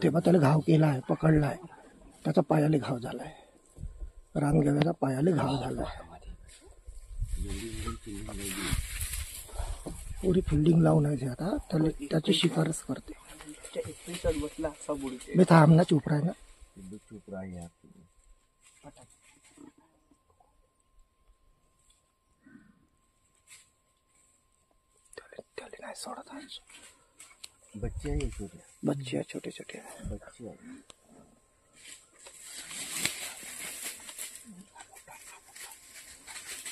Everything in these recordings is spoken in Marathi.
तेव्हा त्याला घाव केलाय, पकडलाय, त्याचा पायाला घाव झालाय, रानगव्याचा पायाला घाव झालाय. पुरी फिल्डिंग लावून आहे आता त्याला, त्याची शिकारच करते. मी थांब ना, चुप राह ना. चुप राहा यार. त्याला नाही सोडत आज. बच्चे आहे छोटे, बच्चे आहे छोटे छोटे बच्चे आहे.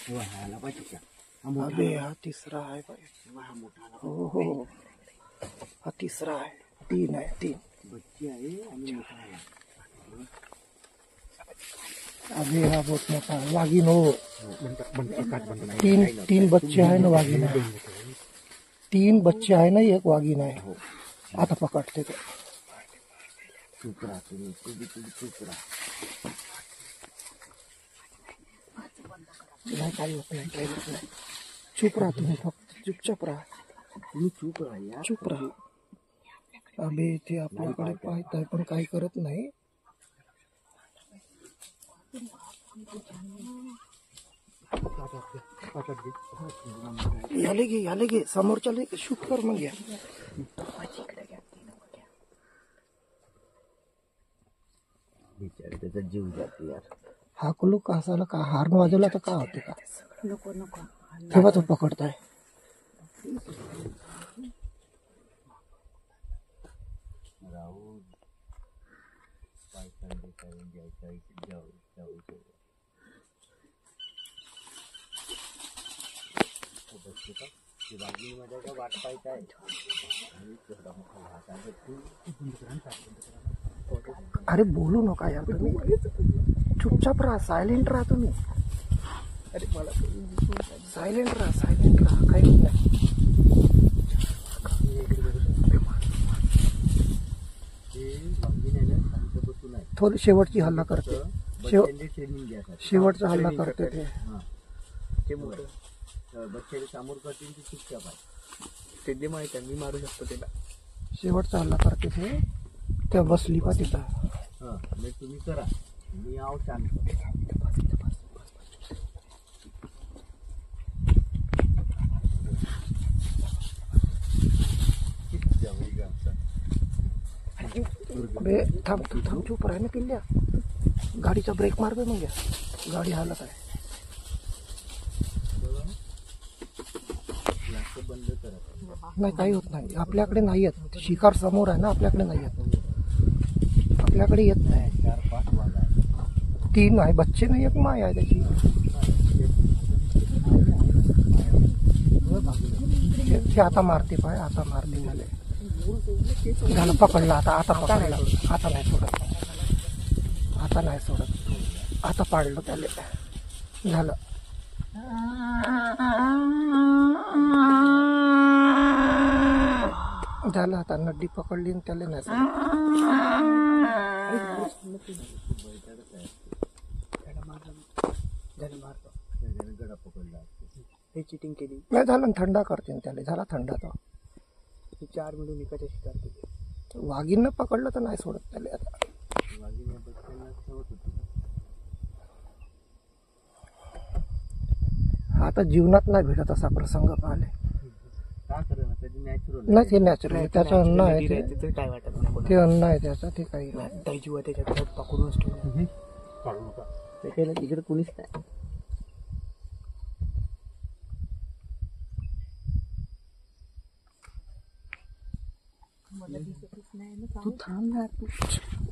ह्याला पाहिजे का? अबे हा तिसरा आहे भाई. हो हो, हा तिसरा आहे. 3 आहे, 3 बच्चे आहे आणि मोठा आहे. अबे हा बहुत मोठा आहे. वाघीण हो. 3 बच्चे आहे ना वाघीण आहे. 3 बच्चे आहे ना, एक वाघीण आहे. आता पकडते ते. चुप राहा तुम्ही, चुप राहा. नाही, काही होत नाही, काही होत नाही. चुप राहा तुम्ही, फक्त चुपचाप राहा. तुम्ही चुप राहा यार. चुप राहा. अबे ते आपल्याकडे पाहत आहे पण काही करत नाही. याले घे समोरच्याला शूट कर मग. या बिचारे त्याचा जीव जातो यार. हा कुलू कासाला का हार्न वाजवला तर का होते का? नको नको. तेव्हा तो पकडताय. राहुल वाट पाहताय. अरे बोलू नका यार तुम्ही, चुपचाप राहा, सायलेंट राहा तुम्ही. अरे मला सायलेंट राहा, काही होत नाही. थोडी शेवटची हल्ला करते, शेवटचा हल्ला करते ते. बच्चे समोर करतील ते चुपचाप आहे. ते माहित आहे, मी मारू शकतो त्याला. शेवटचा हल्ला करते ते. त्या बसली पा तिथं. मग तुम्ही करा, मी आव शांत. अबे थांब चुप राह ना पिल्ल्या. गाडीचा ब्रेक मार बे मग. गाडी हालत आहे. बंद करा. नाही, काही होत नाही. आपल्याकडे नाही येत. शिकार समोर आहे ना, आपल्याकडे नाही येत. आपल्याकडे येत नाही. 4-5 वाघ आहे. 3 आहे बच्चे नाही, एक माय आहे त्याची. ते आता मारते पाय, आता मारते मला. झालं, पकडला आता पकडला. आता नाही सोडत, आता नाही सोडत. आता पाडलं त्याला. झालं. झालं, आता नड्डी पकडली आणि त्याला नाही सोडत. गडा पकडला. हे चिटिंग केली. नाही झालं, थंडा करते त्याला. झाला थंडा. तो 4 मिळून एकाच्या शिकार केली. वाघीनं पकडलं तर नाही सोडत त्याला आता. वाघीने बच्चांना ठेवत होती. आता जीवनात नाही भेटत असा प्रसंग पाहिले. का करेना, त्याची नॅचरल नाही, ते नॅचरल आहे. त्याचं अन्न आहे ते. त्याचं काय वाटत नाही. ते अन्न आहे त्याचं, ते काही नाही. त्या जीवा त्याच्यात पकडूनच ठेवलं. त्याच्याला तिकडे कुणीच नाही. तू थांब ना, तू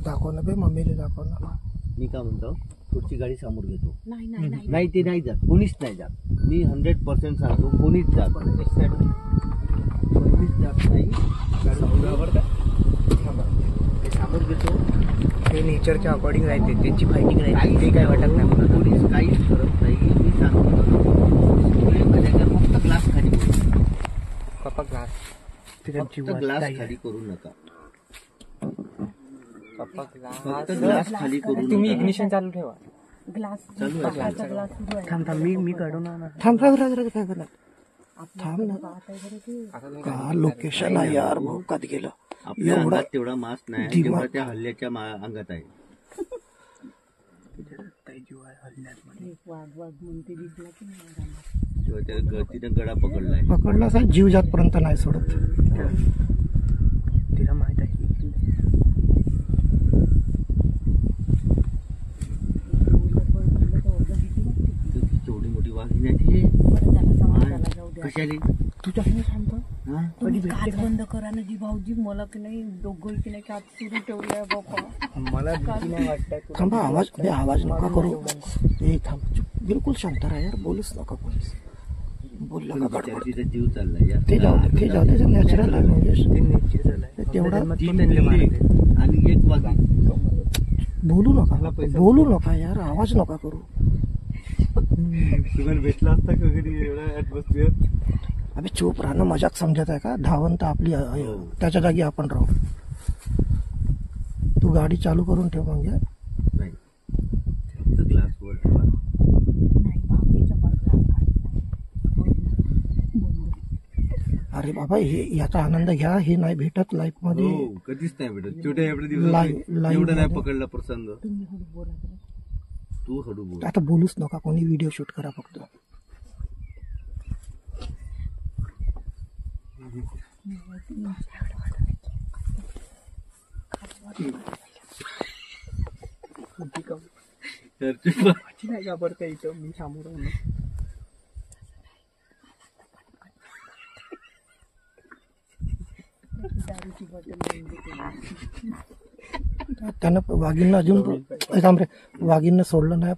दाखव ना बे, मम्मीला दाखव ना. मी काय म्हणतो, पुढची गाडी समोर घेतो. नाही नाही ते नाही जात, कोणीच नाही जात. मी 100% सांगतो, कोणीच जात नाही. ते समोर घेतो. ते नेचरच्या अकॉर्डिंग राहते, त्यांची फायटिंग राहते. ते काय वाटत नाही मला. कोणीच काहीच करत नाही. मी सांगतो माझ्या फक्त ग्लास खाली करू. पप्पा ग्लास फक्त ग्लास खाली करू नका. पप्पा फक्त ग्लास खाली करू नका. तुम्ही इग्निशन चालू ठेवा. ग्लास चालू आहे. ग्लास सुरू आहे. थांब मी काढून आणा. थांब ना. थांब ना. का लोकेशन आहे यार, भोकात गेलं. आपल्या एवढा अंगात तेवढा मास नाही दिमाग- जेवढा त्या हल्ल्याच्या अंगात आहे. एक वाघ वाघ म्हणते दिसला की नाही रानात. तेव्हा त्या तिने गडा पकडलाय. पकडला साहेब जीव जातपर्यंत नाही सोडत. तिला माहित आहे तेवढी मोठी वाघीण आहे ती. बरं झालं समाजाला जाऊ द्या. कशाली तुझ्या सांगतो हा? तुम्ही काच बंद करा ना जी भाऊजी मला की नाही दोघं की नाही काच सुरू ठेवलंय बापा. मला भीती नाही वाटत. थांबा आवाज नका करू. ए थांब चुप. बिलकुल शांत राहा यार. बोलूच नका कोणीच. बोलला का बिचारी गडबड. तिचा जीव चाललाय यार. ते जाऊ दे नॅचरल आहे म्हणजे ते नेचर झालंय. तेवढा ती मेली आणि एक वाघीण. बोलू नका यार. आवाज नका करू. तुम्हाला भेटला असता का कधी एवढा ऍटमॉस्फिअर? अबे चूप राहणं मजाक समजत आहे का? धावंत आपली आहे. त्याच्या जागी आपण राहू. तू गाडी चालू करून ठेव म्हणजे. नाही फक्त ग्लास वर ठेवा. नाही भाऊजीचा पण ग्लास काढला. अरे बाबा हे याचा आनंद घ्या. हे नाही भेटत लाईफ मध्ये. हो कधीच नाही भेटत. छोट्या एवढ्या दिवसात लाईव्ह एवढं नाही मध्ये. पकडला प्रसंग. तुम्ही हळू बोला बरं. तू हळू बोल. आता बोलूच नका कोणी. व्हिडिओ शूट करा फक्त. चर्चेत नाही घाबरता इथं मी समोर आहे ना. दारूची बॉटल घेऊन देते. त्यानं वाघींना अजून थांब रे. वाघींना सोडलं नाही.